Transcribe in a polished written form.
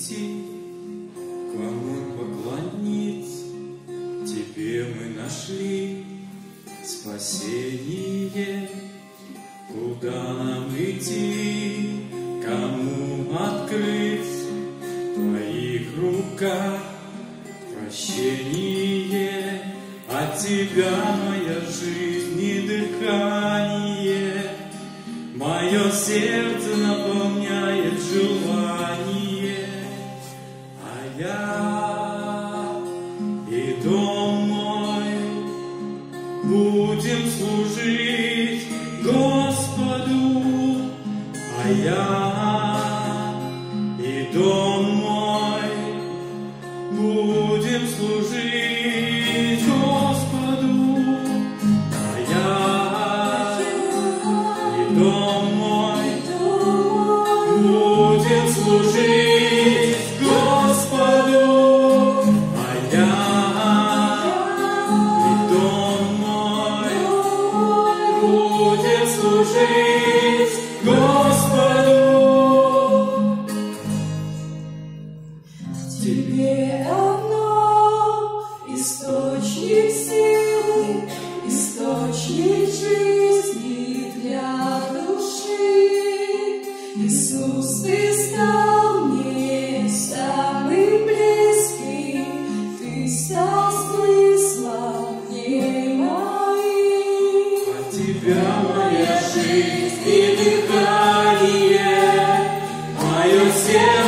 прийти, к кому поклониться. Тебе мы нашли спасение. Куда нам идти, кому открыть? В твоих руках прощение. От тебя моя жизнь и дыхание, мое сердце наполняет желание. А я и дом мой будем служить Господу. А я и дом мой будем служить Господу. А я и дом мой будем служить Господу. А я и дом мой будем служить Господу. В тебе одно источник силы, источник жизни для души. Иисус, ты стал мне самым близким, ты стал смыслом дней моих. От тебя моя жизнь и дыхание, мое сердце